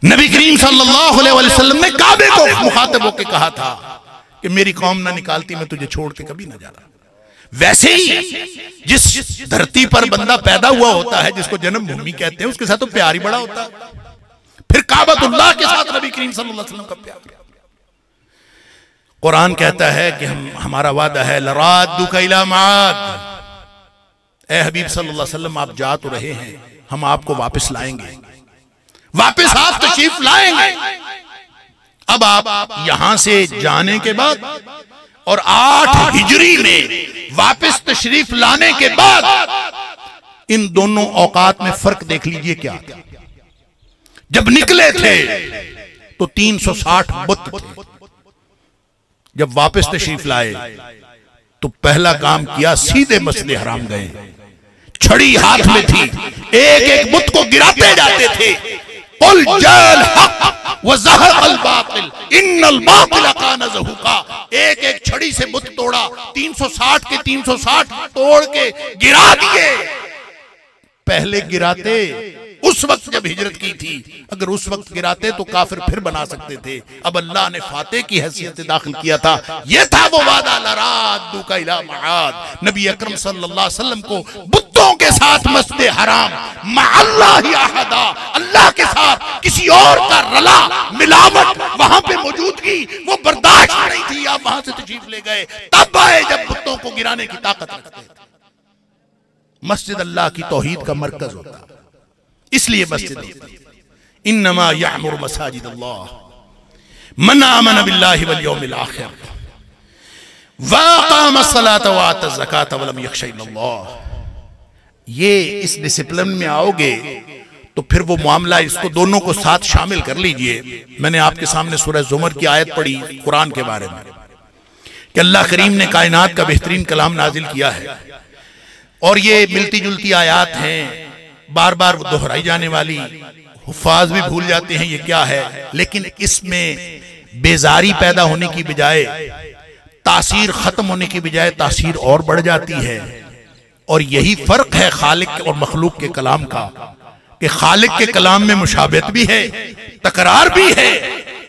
नबी करीम सल्लल्लाहु अलैहि वसल्लम ने काबे को मुखातब होकर कहा था कि मेरी कौम ना निकालती, मैं तुझे छोड़ के कभी ना जा रहा। वैसे ही जिस धरती पर बंदा पैदा हुआ होता है, जिसको जन्मभूमि कहते हैं, उसके साथ तो प्यार ही बड़ा होता है। फिर काबतुल्लाह के साथ नबी करीम सल्लल्लाहु अलैहि वसल्लम का प्यार। कुरान कहता है कि हमारा वादा है, लरादुका इला माद, ए हबीब सल्लल्लाहु अलैहि वसल्लम, आप जा तो रहे हैं, हम आपको वापस लाएंगे, वापस आप तशरीफ लाएंगे। अब आप यहां से जाने के बाद और 8 हिजरी में वापस तशरीफ लाने के बाद इन दोनों औकात में फर्क देख लीजिए क्या था। जब निकले थे तो 360 बुत थे, जब वापस तशरीफ लाए तो पहला काम किया, सीधे मस्जिद हराम गए, छड़ी हाथ में थी, एक एक बुत को गिराते जाते थे। कुल जाल हक व ज़हक़ल बातिल इन्नल बातिल कान ज़हूक़ा, एक एक छड़ी से बुत तोड़ा, 360 के 360 तोड़ के गिरा दिए। पहले गिराते उस वक्त जब हिजरत की थी, अगर उस वक्त गिराते तो काफिर फिर बना सकते थे। अब अल्लाह ने फातेह की हैसियत दाखिल किया था। यह था वो वादा, लरादुका इला माद। नबी अकरम सल्लल्लाहु अलैहि वसल्लम को बुतों के साथ मस्जिद हराम मअल्लाहि अहदा, अल्लाह के साथ किसी और का रला मिलावट वहां पे मौजूदगी वो बर्दाश्त नहीं थी। आप वहां से तशरीफ ले गए, तब आए जब बुतों को गिराने की ताकत रखते थे। मस्जिद अल्लाह की तौहीद का मरकज होता, इसलिए मस्जिद इन्नमा यअमुरु मसाजिद अल्लाह मन आमन बिल्लाहि वल यौमिल आखिर व अक़ाम अस्सलात व आता ज़कात व लम यख़्शा इल्लल्लाह। ये इस डिसिप्लिन में आओगे तो फिर वो मामला, इसको दोनों को साथ शामिल कर लीजिए। मैंने आपके सामने सूरह ज़ुमर की आयत पढ़ी कुरान के बारे में कि अल्लाह करीम ने कायनात का बेहतरीन कलाम नाजिल किया है, और ये मिलती जुलती आयात हैं, बार बार दोहराई जाने वाली, हुफ़ाज़ भी भूल जाते हैं ये क्या है, लेकिन इसमें बेजारी पैदा होने की बजाय, तासीर खत्म होने की बजाय तासीर और बढ़ जाती है। और यही फर्क है खालिक और मखलूक के कलाम का, कि खालिक के कलाम में मुशाबहत भी है, तकरार भी है,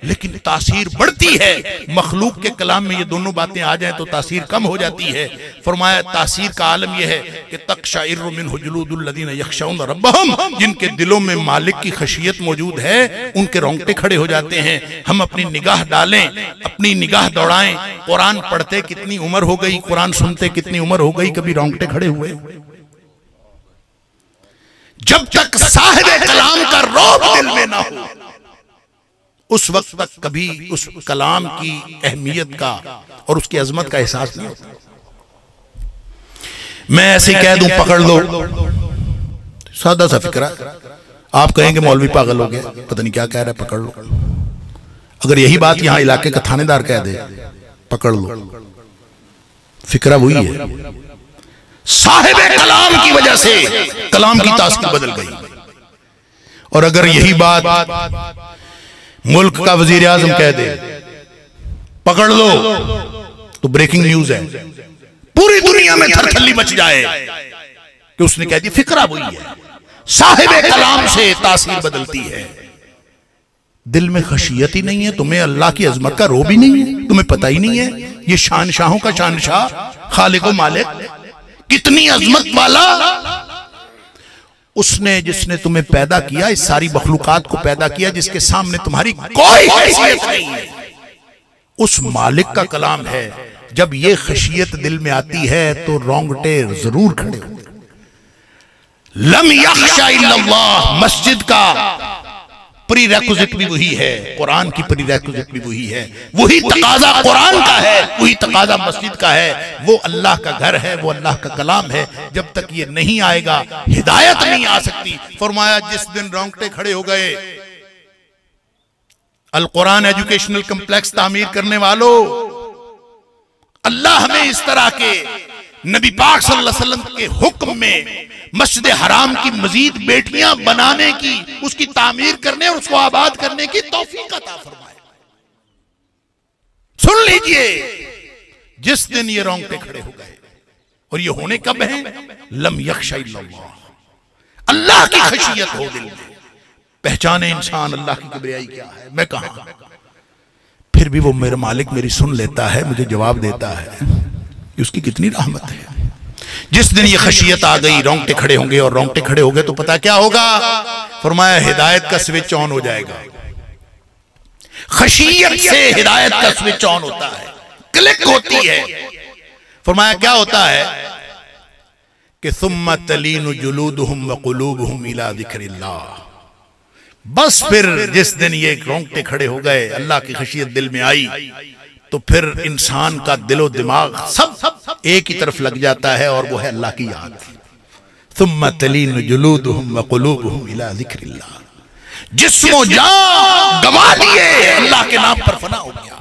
लेकिन तासीर बढ़ती है। मखलूक के कलाम में ये दोनों बातें आ जाएं तो तासीर कम हो जाती है। फरमाया तासीर का आलम यह है कि तक़शइरु मिन्हु जुलूदुल लज़ीना यख़शौना रब्बहुम, जिनके दिलों में मालिक की खशियत मौजूद है, उनके रोंगटे खड़े हो जाते हैं। हम अपनी निगाह डालें, अपनी निगाह दौड़ाएं, कुरान पढ़ते कितनी उम्र हो गई, कुरान सुनते कितनी उम्र हो गई, कभी रोंगटे खड़े हुए? जब तक साहिब कलाम का रौब दिल में ना हो, उस वक्त तक कभी उस कलाम की अहमियत का और उसकी अजमत का एहसास नहीं होता। मैं ऐसे कह दूं पकड़ लो, सादा सा फिक्रा, आप कहेंगे मौलवी पागल हो गया, पता नहीं क्या कह रहा है, पकड़ लो। अगर यही बात यहां इलाके का थानेदार कह दे, पकड़ लो, फिक्रा वही है। साहिब कलाम की वजह से कलाम की तासीर बदल गई। और अगर यही बात मुल्क का वजीर आजम कह दे, पकड़ लो, तो ब्रेकिंग न्यूज है, पूरी दुनिया में थरथल्ली मच जाए कि उसने कह दिया। फिक्रा वही है, साहिब कलाम से तासीर बदलती है। दिल में खशियत ही नहीं है, तुम्हें अल्लाह की अजमत का रोब ही नहीं है, तुम्हें पता ही नहीं है ये शानशाहों का शानशाह, खालिक व मालिक कितनी अजमत वाला उसने, जिसने तुम्हें पैदा किया, इस सारी मखलूकात को पैदा किया, जिसके सामने तुम्हारी कोई हैसियत नहीं है, उस मालिक का कलाम है। जब ये खशियत दिल में आती है तो रोंगटे जरूर खड़े होते। लम यख्शा इल्लल्लाह, मस्जिद का प्रीरेक्विजिट भी वही है, कुरान की प्रीरेक्विजिट भी वही है, वही तकाजा कुरान का है, वही तकाजा मस्जिद का है। वो अल्लाह का घर है, वो अल्लाह का कलाम है। जब तक ये नहीं आएगा हिदायत नहीं आ सकती। फरमाया जिस दिन रोंगटे खड़े हो गए, अल कुरान एजुकेशनल कम्प्लेक्स तामीर करने वालों, अल्लाह हमें इस तरह के नबी पाक सल्लल्लाहु अलैहि वसल्लम के हुक्म में मस्जिद हराम की मजीद बेटियां बनाने की, उसकी तामीर करने और उसको आबाद करने की तौफीक अता फरमाए। सुन लीजिए, जिस दिन ये रोंगटे खड़े हो गए, और ये होने कब है? लम यख्शा इल्लल्लाह, अल्लाह की खशियत हो दिल में, पहचाने इंसान अल्लाह की किबरियाई क्या है, मैं कहां। फिर भी वो मेरा मालिक मेरी सुन लेता है, मुझे जवाब देता है, उसकी कितनी रहमत है। जिस दिन ये खशियत आ गई, रोंगटे खड़े होंगे, और रोंगटे खड़े हो गए तो पता क्या होगा? फरमाया हिदायत का स्विच ऑन हो जाएगा। खशियत से हिदायत का स्विच ऑन होता है, क्लिक होती है। फरमाया क्या होता है कि सुम्मा तलीनु जुलूदुहुम व कुलूबुहुम इला ज़िक्रिल्लाह। बस फिर जिस दिन ये रोंगटे खड़े हो गए, अल्लाह की खशियत दिल में आई, तो फिर इंसान का दिलो दिमाग सब एक ही तरफ लग जाता है, और वो है अल्लाह की याद। सुम्मा तलीनु जुलूदुहुम व कुलूबुहुम इला ज़िक्रिल्लाह। जिस्मो जान गवा लिए, अल्लाह के नाम पर फना हो गया।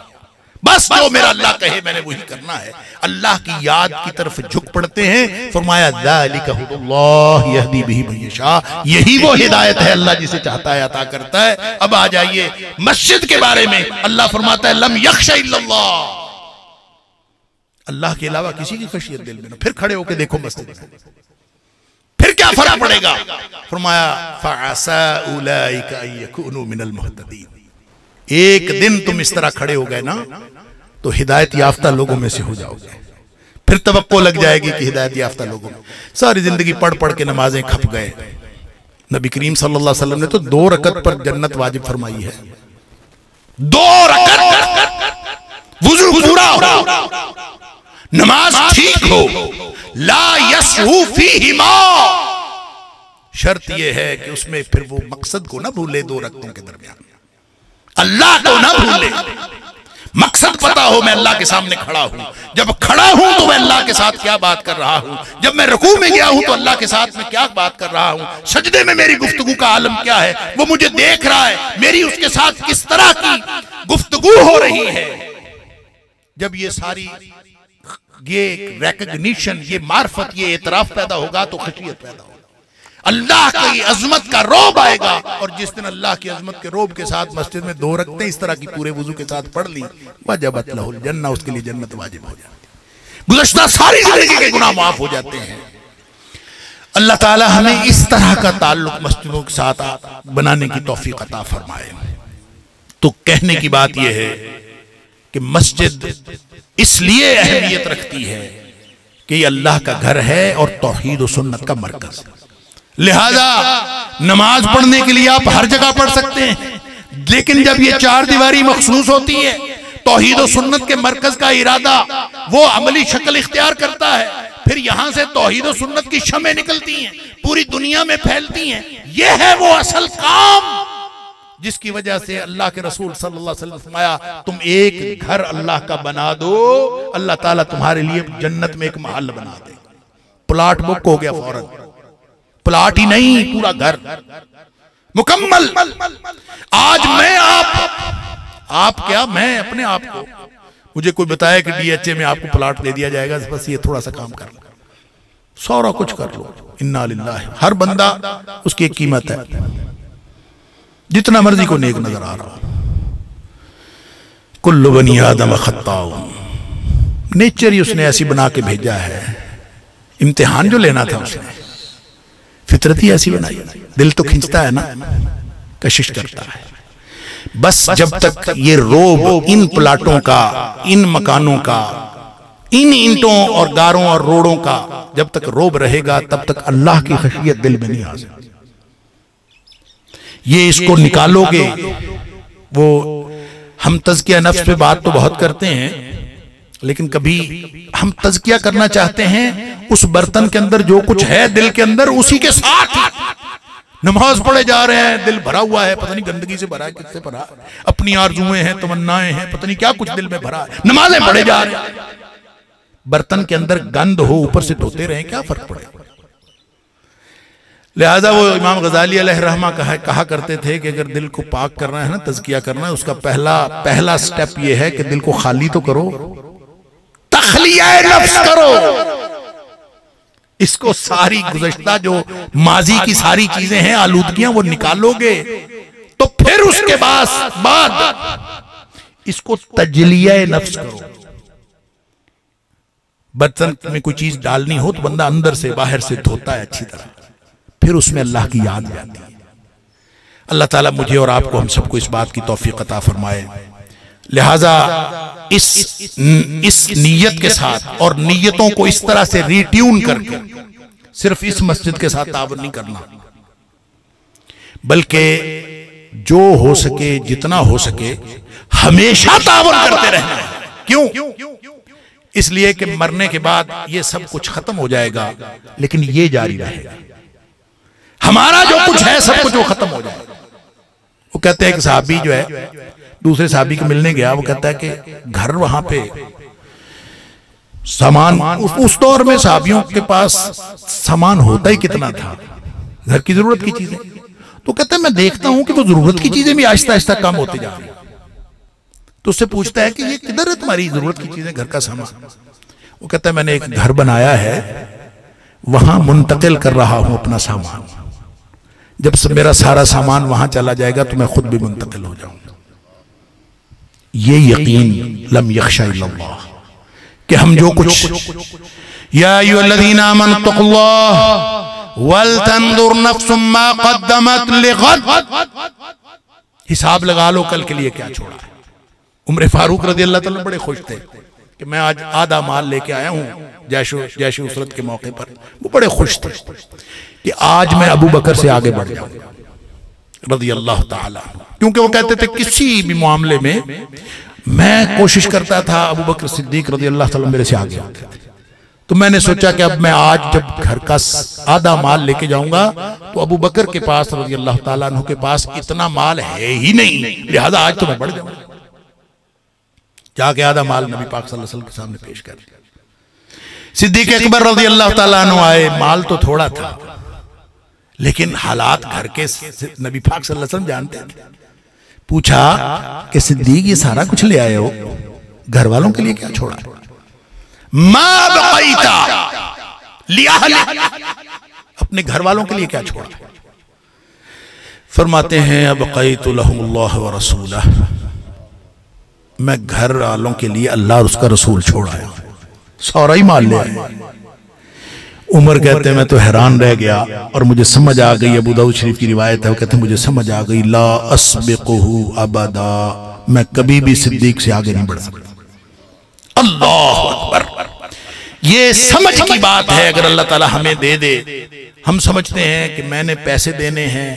बस जो मेरा अल्लाह कहे मैंने वही करना है। अल्लाह की याद की तरफ झुक पड़ते हैं। फरमाया ज़ालिका हुदल्लाह यहदी बिही मन यशा, यही वो हिदायत है, अल्लाह जिसे चाहता है अता करता है। अब आ जाइए मस्जिद के बारे में। अल्लाह फरमाता है लम यख्शा इल्लल्लाह, अल्लाह के अलावा किसी की खशियत दिल में ना। फिर खड़े होकर देखो मस्जिद में, फिर क्या फर्क पड़ेगा? फरमाया फअसा उलाइका यकुनु मिनल मुहतदीन। एक दिन तुम इस तरह खड़े हो गए ना, तो हिदायत याफ्ता लोगों में से हो जाओगे। फिर तवक्को लग जाएगी कि हिदायत याफ्ता लोगों में। सारी जिंदगी पढ़ पढ़ के नमाजें खप गए। नबी करीम सल्लल्लाहु अलैहि वसल्लम ने तो 2 रकत पर जन्नत वाजिब फरमाई है। 2 रकत वुजू पूरा हो, नमाज ठीक हो, ला यसहू फीहिमा, शर्त यह है कि उसमें फिर वो मकसद को ना भूले। 2 रकतों के दरमियान अल्लाह को ना भूले, मकसद पता हो मैं अल्लाह के सामने खड़ा हूं। जब खड़ा हूं तो मैं अल्लाह के साथ क्या बात कर रहा हूं, जब मैं रुकू में गया हूं तो अल्लाह के साथ मैं क्या बात कर रहा हूं, सजदे में मेरी गुफ्तगू का आलम क्या है, वो मुझे देख रहा है, मेरी उसके साथ किस तरह की गुफ्तगू हो रही है। जब ये सारी ये रिकॉग्निशन, ये मार्फत, ये एतराफ पैदा होगा तो खशियत पैदा होगा, अल्लाह की अजमत का रौब आएगा। और जिस दिन अल्लाह की अजमत के रौब के साथ मस्जिद में 2 रकतें इस तरह की पूरे वुजू के साथ पढ़ ली, वजबत लहुल जन्नह, उसके लिए जन्नत वाजिब हो जाती, गुज़श्ता सारी जिंदगी के गुनाह माफ हो जाते हैं। अल्लाह ताला हमें इस तरह का ताल्लुक मस्जिदों के साथ बनाने की तौफीक अता फरमाए। तो कहने की बात यह है कि मस्जिद इसलिए अहमियत रखती है कि ये अल्लाह का घर है और तौहीद और सुन्नत का मरकज। लिहाजा नमाज पढ़ने के लिए आप हर जगह पढ़ सकते हैं, लेकिन जब ये 4 दीवारी मखसूस होती है, तौहीद और सुन्नत के मरकज का इरादा वो अमली शक्ल इख्तियार करता है, फिर यहां से तौहीद और सुन्नत की शमें निकलती हैं, पूरी दुनिया में फैलती हैं। ये है वो असल काम जिसकी वजह से अल्लाह के रसूल सल्लल्लाहु अलैहि वसल्लम फरमाया, तुम एक घर अल्लाह का बना दो, अल्लाह ताला तुम्हारे लिए जन्नत में एक महल बना दे। प्लाट बुक हो गया फौरन, प्लाट ही नहीं, पूरा घर मुकम्मल। आज मैं आप क्या, मैं अपने आप को, मुझे कोई बताया कि डीएचए में आपको प्लाट दे दिया जाएगा, बस ये थोड़ा सा काम कर लो, सारा कुछ कर लो। इन्ना लिल्लाह, हर बंदा उसकी एक कीमत है, जितना मर्जी को नेक नजर आ रहा हो। कुल्लु बनी आदम खत्ताऊ, नेचर ही उसने ऐसी बना के भेजा है। इम्तिहान जो लेना था उसने, फितरत ही ऐसी बनाई। दिल तो खींचता है ना, कशिश करता है। बस जब तक ये रोब इन प्लाटों का, इन मकानों का, इन ईंटों और गारों और रोड़ों का जब तक रोब रहेगा, तब तक अल्लाह की खशियत दिल में नहीं आ सकती। ये इसको निकालोगे, वो हम तज़किया नफ्स पे बात तो बहुत करते हैं, लेकिन कभी हम तज़किया करना चाहते हैं उस बर्तन के अंदर जो कुछ है दिल के अंदर, उसी के साथ नमाज पढ़े जा रहे हैं, दिल भरा हुआ है, पता नहीं गंदगी से भरा है, किससे भरा है, अपनी आरज़ुएं हैं, तमन्नाएं हैं, पता नहीं क्या कुछ दिल में भरा है, नमाजें पढ़े जा रहे हैं। बर्तन के अंदर गंद हो, ऊपर से धोते रहे, क्या फर्क पड़ेगा। लिहाजा वो इमाम गजाली अलैहिर्रहमा कहा करते थे कि अगर दिल को पाक करना है ना, तज़किया करना है, उसका पहला स्टेप ये है कि दिल को खाली तो करो, तखलिया नफ्स करो। इसको सारी गुज़श्ता जो माजी की सारी चीजें हैं, आलूदगियां, वो निकालोगे तो फिर उसके बाद इसको तजलिया नफ्स करो। बर्तन में कोई चीज डालनी हो तो बंदा अंदर से बाहर से धोता है अच्छी तरह, फिर उसमें अल्लाह की याद जाती है। अल्लाह ताला मुझे और आपको, हम सबको इस बात की तौफीक अता फरमाए। लिहाजा इस नीयत के साथ और नीयतों को इस तरह से रिट्यून करके सिर्फ इस मस्जिद के साथ तावन नहीं करना, बल्कि जो हो सके, जितना हो सके, हमेशा तावन करते रहना है। क्यों? इसलिए कि मरने के बाद ये सब कुछ खत्म हो जाएगा, लेकिन ये जारी रहेगा। हमारा जो कुछ है सब कुछ वो खत्म हो जाएगा। वो कहते हैं कि साहबी जो है दूसरे साहबी को मिलने गया, वो कहता है कि घर वहां पे सामान, उस दौर में साहबियों के पास सामान होता ही कितना था, घर की जरूरत की चीजें। तो कहता है मैं देखता हूं कि वो जरूरत की चीजें भी आहिस्ता आहिस्ता कम होती जा रही। तो उससे पूछता है कि ये किधर है तुम्हारी जरूरत की चीजें, घर का सामान? वो कहता है मैंने एक घर बनाया है, वहां मुंतकिल कर रहा हूं अपना सामान। जब से मेरा सारा सामान वहां चला जाएगा तो मैं खुद भी मुंतकिल हो जाऊंगा। ये यकीन लम यख्शा इल्लल्लाह, कि हम जो कुछ, या अय्युहल्लज़ीना आमनु तक़ुल्लाह वल तंजुर नफ्सुम मा क़द्दमत लिग़द, हिसाब लगा लो कल के लिए क्या छोड़ा है। उमर फारूक रज़ी अल्लाह ताला बड़े खुश थे कि मैं आज आधा माल लेके आया हूं जैश उसरत के मौके पर। वो बड़े खुश थे कि आज मैं अबू बकर से आगे बढ़ जाऊं रज़ी अल्लाह ताला, क्योंकि वो कहते थे किसी भी मामले में मैं कोशिश करता था, अबू बकर सिद्दीक रज़ी अल्लाह ताला मेरे से आगे होते थे। तो मैंने सोचा कि अब मैं आज जब घर का आधा माल लेके जाऊंगा तो अबू बकर के पास रज़ी अल्लाह ताला अन्हु के पास इतना माल है ही नहीं, लिहाजा आज तो मैं बढ़ जाऊंगा। जाके आधा माल नबी पाक सल्लल्लाहु अलैहि वसल्लम के सामने पेश कर दिया। सिद्दीक अकबर रज़ी अल्लाह ताला अन्हु आए, माल तो थोड़ा था लेकिन हालात घर के नबी पाक सल्लल्लाहु अलैहि वसल्लम जानते थे। पूछा कि सिद्दीक ये सारा कुछ ले आए हो, घर वालों के लिए क्या छोड़ा? मा बक़ैता लिअहली, अपने घर वालों के लिए क्या छोड़ा? फरमाते हैं अबक़ैतु लहुमुल्लाह व रसूलह, मैं घर वालों के लिए अल्लाह और उसका रसूल छोड़ आया, सारा ही माल ले आया। उमर कहते हैं मैं तो हैरान रह गया और मुझे समझ आ गई, अबू दाऊद शरीफ की रिवायत है, वो कहते हैं मुझे समझ आ गई, ला अस्बिकुहु अबदा, मैं कभी भी सिद्दीक से आगे नहीं बढ़ सकता। अल्लाह अकबर, ये समझ की बात है। अगर अल्लाह ताला हमें दे दे, हम समझते हैं कि मैंने पैसे देने हैं।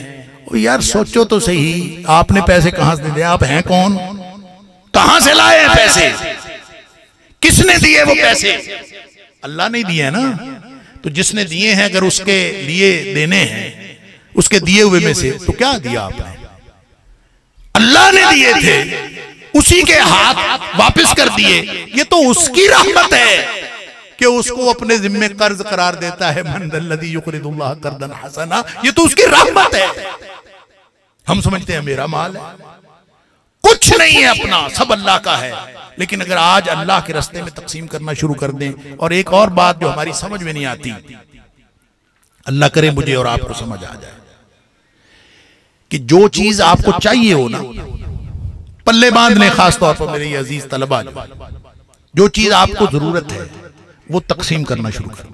ओ यार सोचो तो सही, आपने पैसे कहां से दिए? आप हैं कौन? कहां से लाए हैं पैसे? किसने दिए वो पैसे? अल्लाह ने दिए ना। तो जिसने दिए हैं अगर उसके लिए देने हैं, उसके दिए हुए में से, तो क्या दिया आपने? अल्लाह ने दिए थे, उसी के हाथ वापस कर दिए। ये तो उसकी रहमत है कि उसको अपने जिम्मे कर्ज करार देता है। मन दल्लज़ी युक़रिदुल्लाह क़र्ज़न हसना, ये तो उसकी रहमत है। हम समझते हैं मेरा माल है, कुछ नहीं है अपना, सब अल्लाह का है। लेकिन अगर आज अल्लाह के रास्ते में तकसीम करना शुरू कर दें, और एक और बात जो हमारी समझ में नहीं आती, अल्लाह करे मुझे और आपको समझ आ जाए कि जो चीज आपको चाहिए हो ना, पल्ले बांध लें। खास तौर पर मेरे अजीज तलबा, जो चीज आपको जरूरत है वो तकसीम करना शुरू कर दें।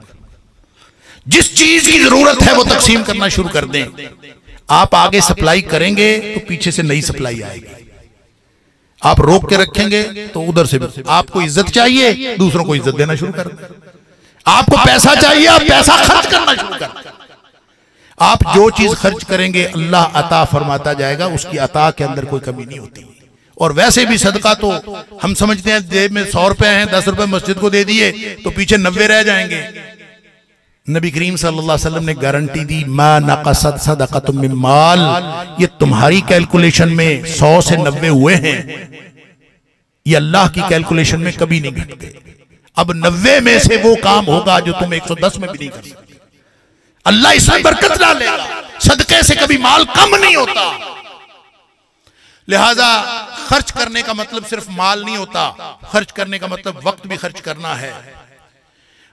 जिस चीज की जरूरत है वो तकसीम करना शुरू कर दें। आप आगे सप्लाई करेंगे तो पीछे से नई सप्लाई आएगी। आप रोक के रखेंगे तो उधर से आपको इज्जत चाहिए, दूसरों को इज्जत देना शुरू कर दें। आपको पैसा चाहिए, आप पैसा खर्च करना शुरू कर दें। आप जो चीज खर्च करेंगे अल्लाह अता फरमाता जाएगा, उसकी अता के अंदर कोई कमी नहीं होती। और वैसे भी सदका तो हम समझते हैं जेब में 100 रुपए हैं, 10 रुपए मस्जिद को दे दिए तो पीछे 90 रह जाएंगे। नबी करीम सल्लल्लाहु अलैहि वसल्लम ने गारंटी दी, मा नक़सत सदक़तुम मिन माल, ये तुम्हारी कैलकुलेशन में 100 से 90 हुए हैं, ये अल्लाह की कैलकुलेशन में कभी नहीं घटते। अब 90 में से वो काम होगा जो तुम 110 में भी नहीं कर सकते। अल्लाह इसमें बरकत डालेगा। सदके से कभी माल कम नहीं होता। लिहाजा खर्च करने का मतलब सिर्फ माल नहीं होता, खर्च करने का मतलब वक्त भी खर्च करना है।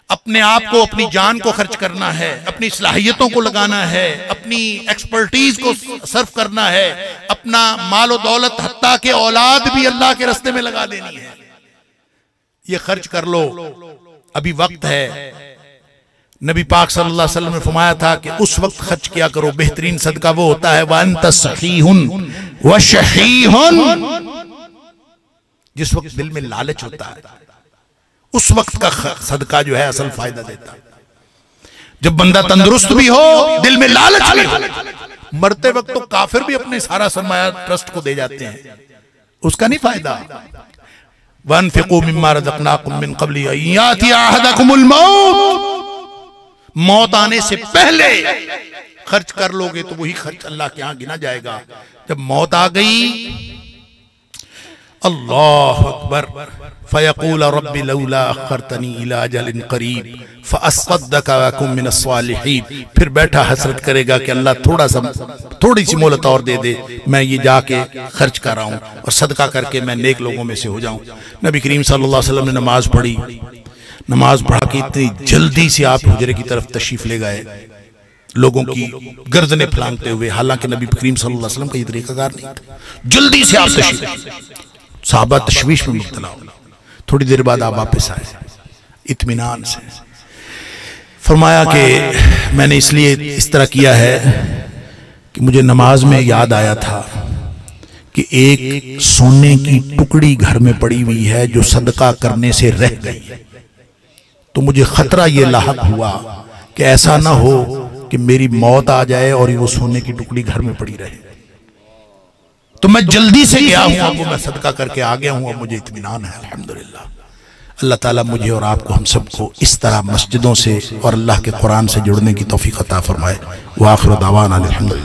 अपने आप को, अपनी जान को खर्च करना है, अपनी सलाहियतों को लगाना है, अपनी एक्सपर्टीज को सर्व करना है, अपना मालो दौलत हत्ता के औलाद भी अल्लाह के रास्ते में लगा देनी है। ये खर्च कर लो, अभी वक्त है। नबी पाक सल्लल्लाहु अलैहि वसल्लम ने फरमाया था कि उस वक्त खर्च किया करो, बेहतरीन सदका वो होता है वअंत सहीहुन व शहीहुन, जिस वक्त दिल में लालच होता है उस वक्त का सदका जो है असल फायदा देता है। जब बंदा तंदुरुस्त भी हो, दिल में लालच भी हो, मरते वक्त तो काफिर भी अपने सारा सरमाया ट्रस्ट को दे जाते हैं, उसका नहीं फायदा। वअनफिकू मिम्मा रज़क़नाकुम मिन क़ब्लि अन यातिया अहदकुमुल मौत, मौत आने से पहले खर्च कर लोगे तो वही खर्च अल्लाह के यहां गिना जाएगा। जब मौत आ गई, अल्लाह अकबर, फयक़ूल रब्बी लौला अख़रतनी इला अजलिन क़रीब फ़अस्सद्दक़ व अकुन मिनस सालिहीन, फिर बैठा हसरत करेगा कि अल्लाह थोड़ी सी मोहलत और दे दे, मैं ये जाके खर्च कर रहा हूँ और सदका करके मैं नेक लोगों में से हो जाऊँ। नबी करीम सल्लल्लाहु अलैहि वसल्लम ने नमाज पढ़ी, नमाज पढ़ा के इतनी जल्दी से आप हुजरे की तरफ तशरीफ ले गए, लोगों की गर्दनें फलांगते हुए, हालांकि नबी करीम सल्लल्लाहु अलैहि वसल्लम का ये तरीकाकार नहीं था। जल्दी से आप तशरीफ, साहबा तशवीश में मुब्तला हो, थोड़ी देर बाद आप वापस आए इत्मीनान से। फरमाया कि मैंने इसलिए इस तरह किया है कि मुझे नमाज में याद आया था कि एक सोने की टुकड़ी घर में पड़ी हुई है जो सदका करने से रह गई, तो मुझे खतरा ये लाहक हुआ कि ऐसा ना हो कि मेरी मौत आ जाए और वो सोने की टुकड़ी घर में पड़ी रहे। तो मैं जल्दी से गया हूं, अब मैं सदका करके आ गया हूं, अब मुझे इत्मीनान है अल्हम्दुलिल्लाह। अल्लाह ताला मुझे और आपको, हम सबको इस तरह मस्जिदों से और अल्लाह के कुरान से जुड़ने की तौफीक अता फरमाए। व आखिर दावाना अल्हम्दुलिल्लाह।